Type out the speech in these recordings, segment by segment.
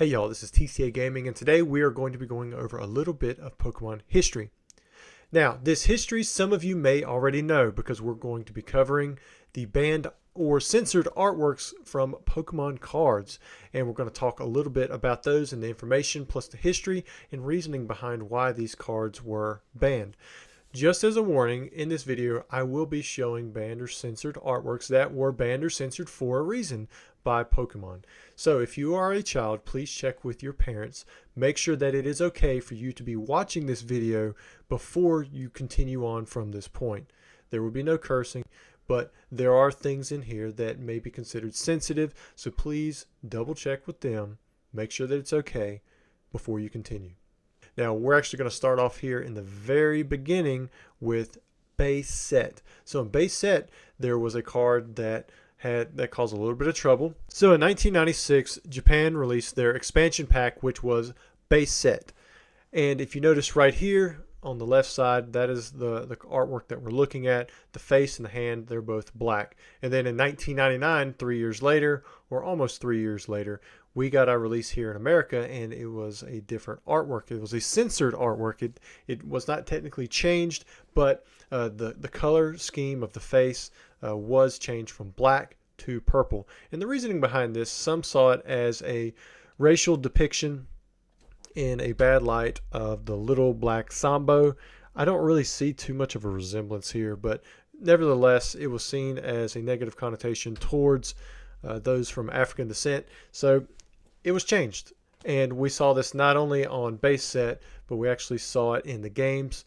Hey y'all, this is TCA Gaming, and today we are going to be going over a little bit of Pokemon history. Now, this history some of you may already know because we're going to be covering the banned or censored artworks from Pokemon cards, and we're going to talk a little bit about those and the information plus the history and reasoning behind why these cards were banned. Just as a warning, in this video I will be showing banned or censored artworks that were banned or censored for a reason by Pokemon. So if you are a child, please check with your parents. Make sure that it is okay for you to be watching this video before you continue on from this point. There will be no cursing, but there are things in here that may be considered sensitive, so please double check with them. Make sure that it's okay before you continue. Now, we're actually going to start off here in the very beginning with base set. So in base set, there was a card that caused a little bit of trouble. So in 1996, Japan released their expansion pack, which was base set. And if you notice right here on the left side, that is the artwork that we're looking at. The face and the hand, they're both black. And then in 1999, 3 years later, or almost 3 years later, we got our release here in America, and it was a different artwork. It was a censored artwork. It was not technically changed, but the color scheme of the face was changed from black to purple. And the reasoning behind this, some saw it as a racial depiction in a bad light of the little black Sambo. I don't really see too much of a resemblance here, but nevertheless, it was seen as a negative connotation towards those from African descent. So it was changed, and we saw this not only on base set, but we actually saw it in the games.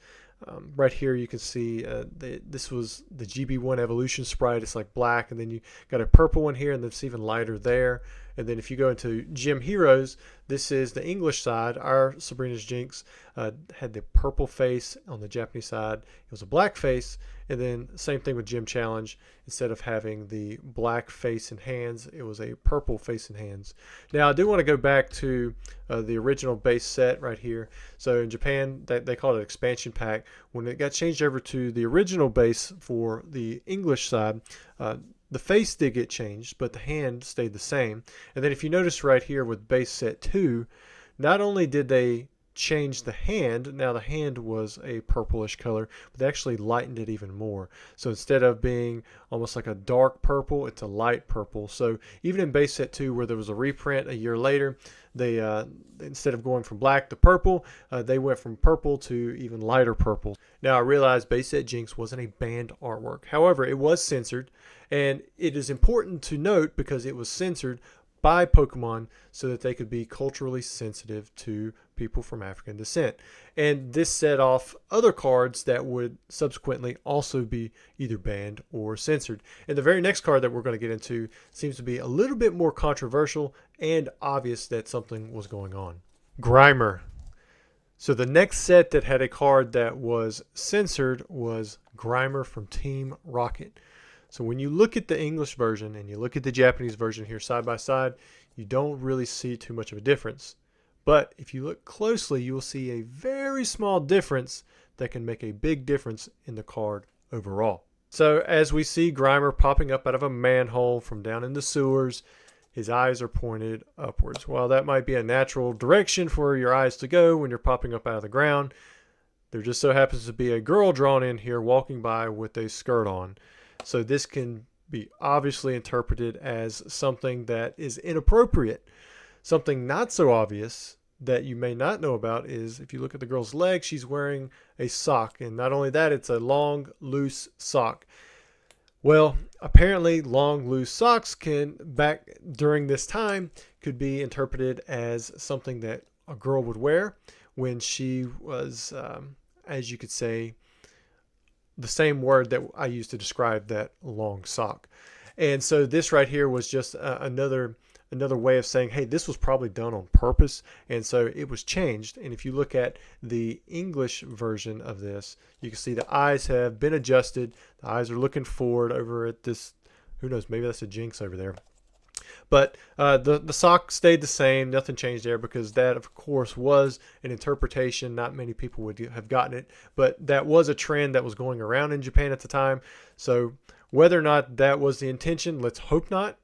Right here you can see this was the GB1 evolution sprite. It's like black, and then you got a purple one here, and it's even lighter there. And then if you go into Gym Heroes, this is the English side. Our Sabrina's Jynx had the purple face on the Japanese side. It was a black face. And then same thing with Gym Challenge. Instead of having the black face and hands, it was a purple face and hands. Now I do want to go back to the original base set right here. So in Japan, they called it expansion pack. When it got changed over to the original base for the English side, the face did get changed, but the hand stayed the same. And then if you notice right here with base set 2, not only did they change the hand, now the hand was a purplish color, but they actually lightened it even more. So instead of being almost like a dark purple, it's a light purple. So even in base set 2, where there was a reprint a year later, they instead of going from black to purple, they went from purple to even lighter purple. Now I realize base set Jynx wasn't a banned artwork. However, it was censored, and it is important to note because it was censored by Pokemon so that they could be culturally sensitive to people from African descent. And this set off other cards that would subsequently also be either banned or censored. And the very next card that we're going to get into seems to be a little bit more controversial and obvious that something was going on. Grimer. So the next set that had a card that was censored was Grimer from Team Rocket. So when you look at the English version and you look at the Japanese version here side by side, you don't really see too much of a difference. But if you look closely, you will see a very small difference that can make a big difference in the card overall. So as we see Grimer popping up out of a manhole from down in the sewers, his eyes are pointed upwards. While that might be a natural direction for your eyes to go when you're popping up out of the ground, there just so happens to be a girl drawn in here walking by with a skirt on. So this can be obviously interpreted as something that is inappropriate. Something not so obvious that you may not know about is if you look at the girl's leg, she's wearing a sock. And not only that, it's a long, loose sock. Well, apparently long, loose socks back during this time could be interpreted as something that a girl would wear when she was, as you could say, the same word that I used to describe that long sock. And so this right here was just another way of saying, hey, this was probably done on purpose, and so it was changed. And if you look at the English version of this, you can see the eyes have been adjusted. The eyes are looking forward over at this, who knows, maybe that's a Jynx over there. But the sock stayed the same. Nothing changed there because that, of course, was an interpretation. Not many people would have gotten it, but that was a trend that was going around in Japan at the time. So whether or not that was the intention, let's hope not.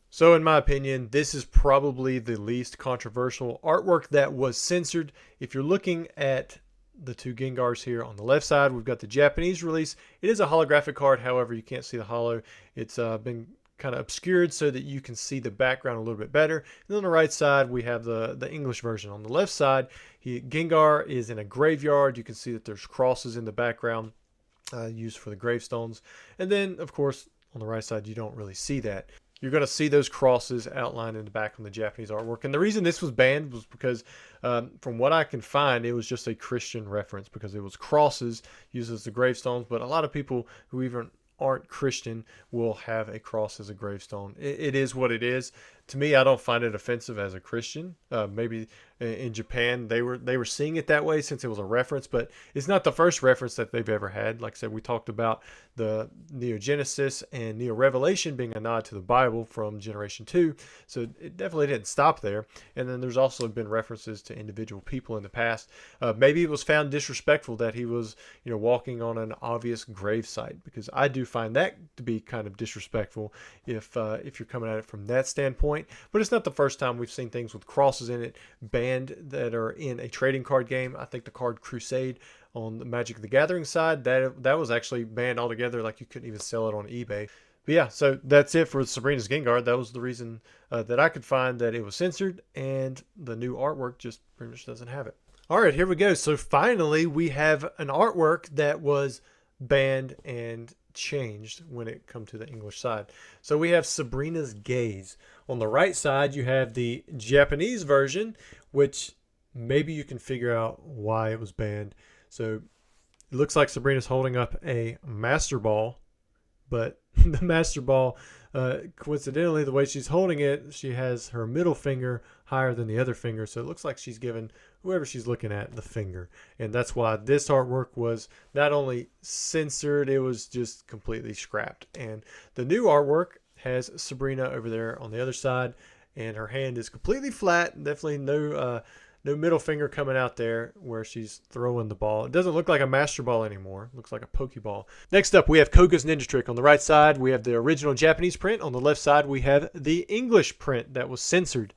So in my opinion, this is probably the least controversial artwork that was censored. If you're looking at the two Gengars here on the left side, we've got the Japanese release. It is a holographic card, however, you can't see the holo. It's been kind of obscured so that you can see the background a little bit better. And then on the right side, we have the English version. On the left side, Gengar is in a graveyard. You can see that there's crosses in the background used for the gravestones. And then, of course, on the right side, you don't really see that. You're going to see those crosses outlined in the back on the Japanese artwork. And the reason this was banned was because, from what I can find, it was just a Christian reference because it was crosses used as the gravestones. But a lot of people who even aren't Christian will have a cross as a gravestone. It is what it is. To me, I don't find it offensive as a Christian. Maybe in Japan they were seeing it that way since it was a reference, but it's not the first reference that they've ever had. Like I said, we talked about the Neo-Genesis and Neo-Revelation being a nod to the Bible from Generation 2, so it definitely didn't stop there. And then there's also been references to individual people in the past. Maybe it was found disrespectful that he was, walking on an obvious grave site, because I do find that to be kind of disrespectful if you're coming at it from that standpoint. But it's not the first time we've seen things with crosses in it banned that are in a trading card game. I think the card Crusade on the Magic the Gathering side, that was actually banned altogether. Like, you couldn't even sell it on eBay. But yeah, so that's it for Sabrina's Gengar. That was the reason that I could find that it was censored, and the new artwork just pretty much doesn't have it. All right, here we go. So finally, we have an artwork that was banned and changed when it come to the English side. So we have Sabrina's Gaze. On the right side, you have the Japanese version, which maybe you can figure out why it was banned. So it looks like Sabrina's holding up a Master Ball, but the Master Ball, coincidentally, the way she's holding it, she has her middle finger higher than the other finger. So it looks like she's giving whoever she's looking at the finger. And that's why this artwork was not only censored, it was just completely scrapped. And the new artwork has Sabrina over there on the other side, and her hand is completely flat. Definitely no middle finger coming out there where she's throwing the ball. It doesn't look like a Master Ball anymore. It looks like a Pokeball. Next up, we have Koga's Ninja Trick. On the right side, we have the original Japanese print. On the left side, we have the English print that was censored.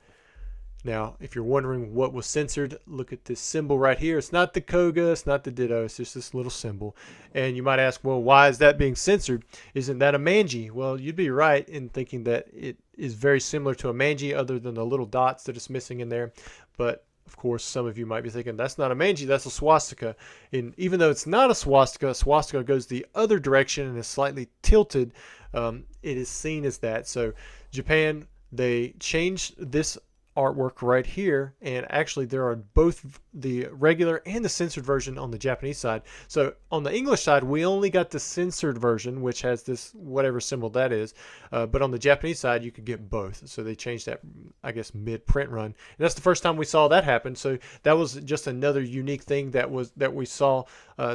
Now, if you're wondering what was censored, look at this symbol right here. It's not the Koga, it's not the Ditto, it's just this little symbol. And you might ask, well, why is that being censored? Isn't that a Manji? Well, you'd be right in thinking that it is very similar to a Manji, other than the little dots that it's missing in there. But of course, some of you might be thinking, that's not a Manji, that's a swastika. And even though it's not a swastika goes the other direction and is slightly tilted. It is seen as that. So Japan, they changed this artwork right here, and actually there are both the regular and the censored version on the Japanese side. So on the English side, we only got the censored version, which has this whatever symbol that is, but on the Japanese side you could get both. So they changed that, I guess, mid print run, and that's the first time we saw that happen. So that was just another unique thing that we saw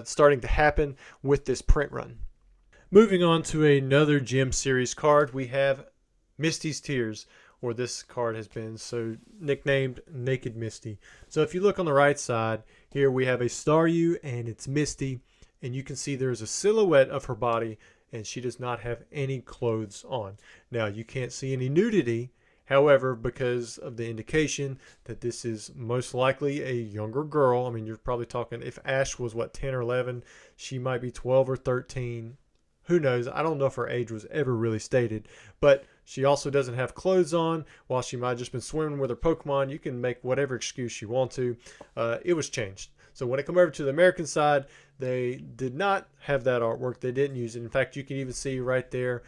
starting to happen with this print run. Moving on to another Gem Series card, we have Misty's Tears, or this card has been so nicknamed Naked Misty. So if you look on the right side, here we have a Staryu, and it's Misty, and you can see there's a silhouette of her body, and she does not have any clothes on. Now, you can't see any nudity, however, because of the indication that this is most likely a younger girl. I mean, you're probably talking, if Ash was, 10 or 11, she might be 12 or 13. Who knows? I don't know if her age was ever really stated, but she also doesn't have clothes on. While she might have just been swimming with her Pokemon, you can make whatever excuse you want to. It was changed. So when it come over to the American side, they did not have that artwork. They didn't use it. In fact, you can even see right there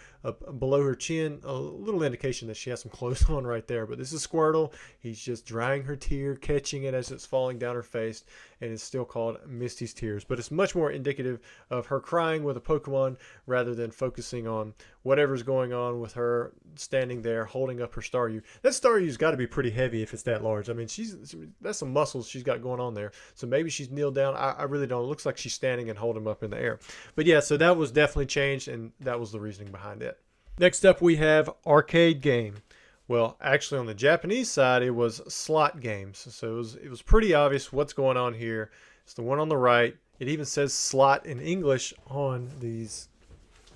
below her chin a little indication that she has some clothes on right there. But this is Squirtle. He's just drying her tear, catching it as it's falling down her face, and it's still called Misty's Tears. But it's much more indicative of her crying with a Pokemon rather than focusing on whatever's going on with her standing there holding up her Staryu. That Staryu's got to be pretty heavy if it's that large. I mean, that's some muscles she's got going on there. So maybe she's kneeled down. I really don't. It looks like she's standing and holding him up in the air. But yeah, so that was definitely changed, and that was the reasoning behind it. Next up, we have Arcade Game. Well, actually on the Japanese side, it was slot games. So it was pretty obvious what's going on here. It's the one on the right. It even says slot in English on these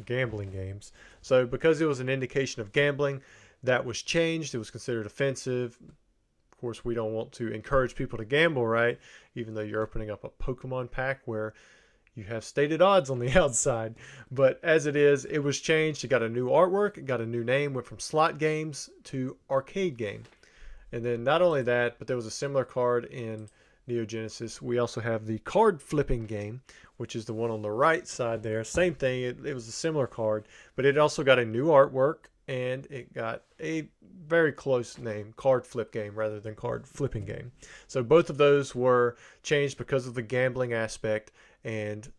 gambling games. So because it was an indication of gambling, that was changed. It was considered offensive. Of course, we don't want to encourage people to gamble, right? Even though you're opening up a Pokemon pack where you have stated odds on the outside. But as it is, it was changed. It got a new artwork. It got a new name. Went from slot games to arcade game. And then not only that, but there was a similar card in Neo Genesis. We also have the card flipping game, which is the one on the right side there. Same thing. It was a similar card, but it also got a new artwork, and it got a very close name, card flip game rather than card flipping game. So both of those were changed because of the gambling aspect, and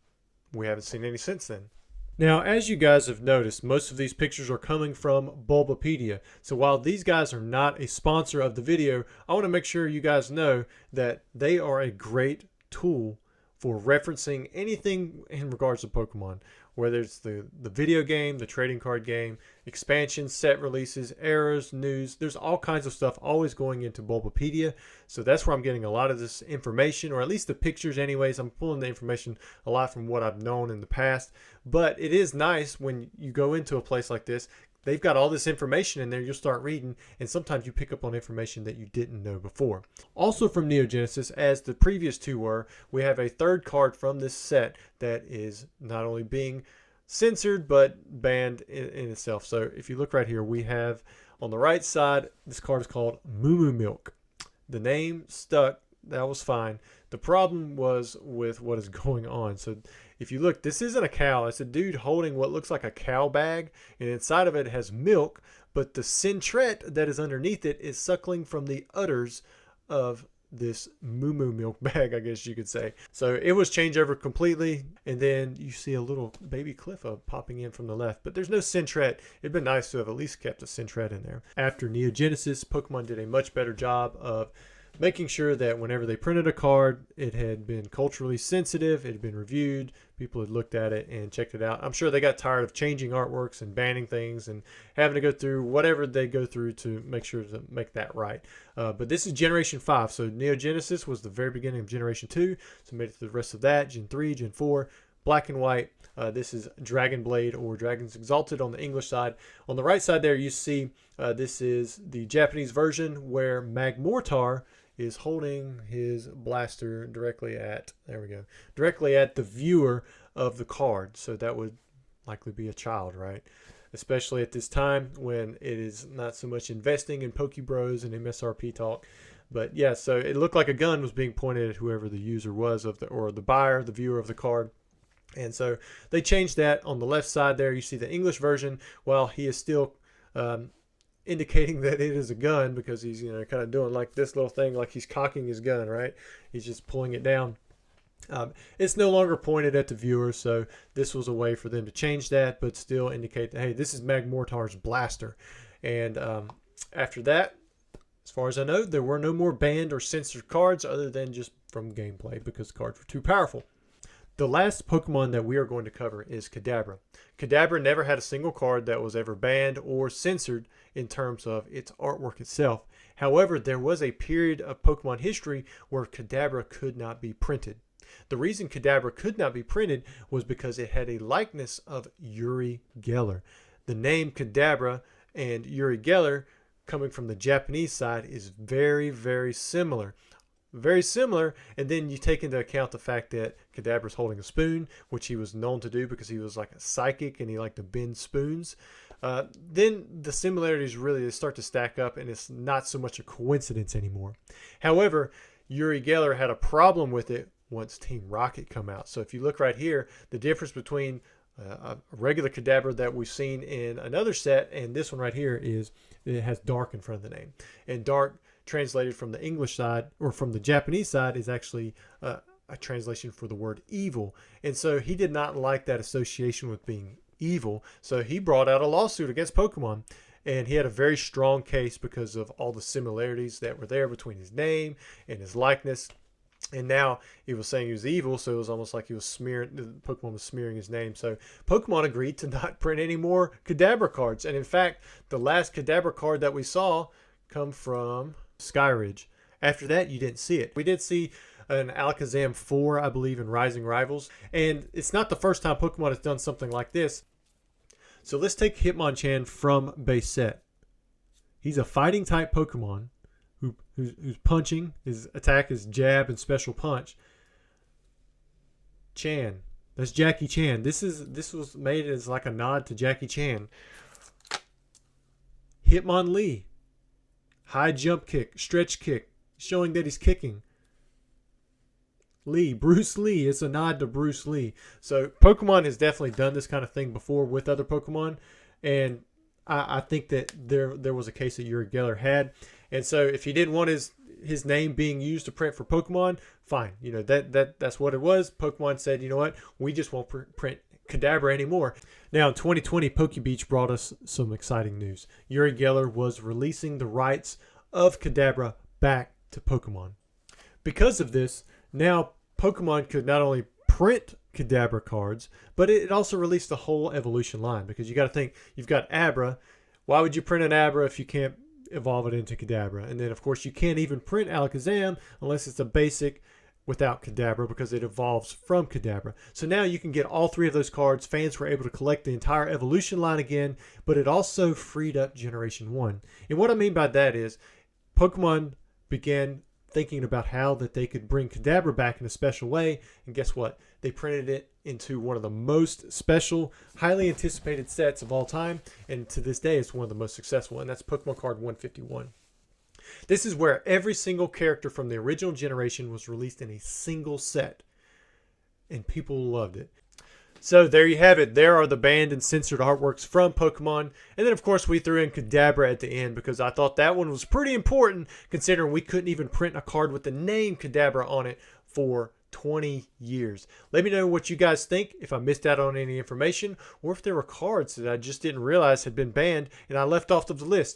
we haven't seen any since then. Now, as you guys have noticed, most of these pictures are coming from Bulbapedia. So while these guys are not a sponsor of the video, I want to make sure you guys know that they are a great tool for referencing anything in regards to Pokemon, whether it's the video game, the trading card game, expansions, set releases, errors, news. There's all kinds of stuff always going into Bulbapedia. So that's where I'm getting a lot of this information, or at least the pictures anyways. I'm pulling the information a lot from what I've known in the past. But it is nice when you go into a place like this. They've got all this information in there. You'll start reading, and sometimes you pick up on information that you didn't know before. Also from Neo Genesis, as the previous two were, we have a third card from this set that is not only being censored but banned in itself. So if you look right here, we have on the right side, this card is called Moo-Moo Milk. The name stuck. That was fine. The problem was with what is going on. So if you look, this isn't a cow. It's a dude holding what looks like a cow bag, and inside of it has milk, but the centret that is underneath it is suckling from the udders of this Moo-Moo Milk bag, I guess you could say. So it was changed over completely, and then you see a little baby Cliffa popping in from the left, but there's no centret. It'd been nice to have at least kept a centret in there. After Neo Genesis, Pokemon did a much better job of making sure that whenever they printed a card, it had been culturally sensitive, it had been reviewed, people had looked at it and checked it out. I'm sure they got tired of changing artworks and banning things and having to go through whatever they go through to make sure to make that right. But this is Generation 5, so Neo Genesis was the very beginning of Generation 2, so made it to the rest of that, Gen 3, Gen 4, Black and White. This is Dragon Blade or Dragons Exalted on the English side. On the right side there, you see this is the Japanese version where Magmortar is holding his blaster directly at, there we go, directly at the viewer of the card. So that would likely be a child, right? Especially at this time when it is not so much investing in Pokebros and MSRP talk. But yeah, so it looked like a gun was being pointed at whoever the user was of the, or the buyer, the viewer of the card. And so they changed that. On the left side there, you see the English version. While he is still indicating that it is a gun, because he's, you know, kind of doing like this little thing, like he's cocking his gun, right? He's just pulling it down. It's no longer pointed at the viewer, so this was a way for them to change that, but still indicate that, hey, this is Magmortar's blaster. And after that, as far as I know, there were no more banned or censored cards other than just from gameplay, because the cards were too powerful. The last Pokemon that we are going to cover is Kadabra. Kadabra never had a single card that was ever banned or censored in terms of its artwork itself. However, there was a period of Pokemon history where Kadabra could not be printed. The reason Kadabra could not be printed was because it had a likeness of Uri Geller. The name Kadabra and Uri Geller, coming from the Japanese side, is very, very similar. Very similar, and then you take into account the fact that Kadabra's holding a spoon, which he was known to do because he was like a psychic and he liked to bend spoons. Then the similarities really start to stack up, and it's not so much a coincidence anymore. However, Uri Geller had a problem with it once Team Rocket come out. So if you look right here, the difference between a regular Kadabra that we've seen in another set and this one right here is it has dark in front of the name. And dark, translated from the English side or from the Japanese side, is actually a translation for the word evil. And so he did not like that association with being evil. So he brought out a lawsuit against Pokemon. And he had a very strong case because of all the similarities that were there between his name and his likeness. And now he was saying he was evil, so it was almost like he was smearing, the Pokemon was smearing his name. So Pokemon agreed to not print any more Kadabra cards. And in fact, the last Kadabra card that we saw come from Skyridge. After that, you didn't see it. We did see an Alakazam 4, I believe, in Rising Rivals. And it's not the first time Pokemon has done something like this. So let's take Hitmonchan from base set. He's a fighting type Pokemon who's punching. His attack is jab and special punch. Chan. That's Jackie Chan. This was made as like a nod to Jackie Chan. Hitmonlee. High jump kick, stretch kick, showing that he's kicking. Bruce Lee. It's a nod to Bruce Lee. So Pokemon has definitely done this kind of thing before with other Pokemon, and I think that there was a case that Uri Geller had, and so if he didn't want his name being used to print for Pokemon, fine. You know, that's what it was. Pokemon said, you know what, we just won't print Kadabra anymore. Now in 2020, PokeBeach brought us some exciting news. Uri Geller was releasing the rights of Kadabra back to Pokemon. Because of this, now Pokemon could not only print Kadabra cards, but it also released the whole evolution line, because you got to think, you've got Abra. Why would you print an Abra if you can't evolve it into Kadabra? And then of course you can't even print Alakazam unless it's a basic without Kadabra, because it evolves from Kadabra. So now you can get all three of those cards. Fans were able to collect the entire evolution line again, but it also freed up Generation 1. And what I mean by that is Pokemon began thinking about how that they could bring Kadabra back in a special way, and guess what? They printed it into one of the most special, highly anticipated sets of all time, and to this day it's one of the most successful, and that's Pokemon Card 151. This is where every single character from the original generation was released in a single set, and people loved it. So there you have it. There are the banned and censored artworks from Pokemon. And then, of course, we threw in Kadabra at the end because I thought that one was pretty important, considering we couldn't even print a card with the name Kadabra on it for 20 years. Let me know what you guys think, if I missed out on any information, or if there were cards that I just didn't realize had been banned and I left off of the list.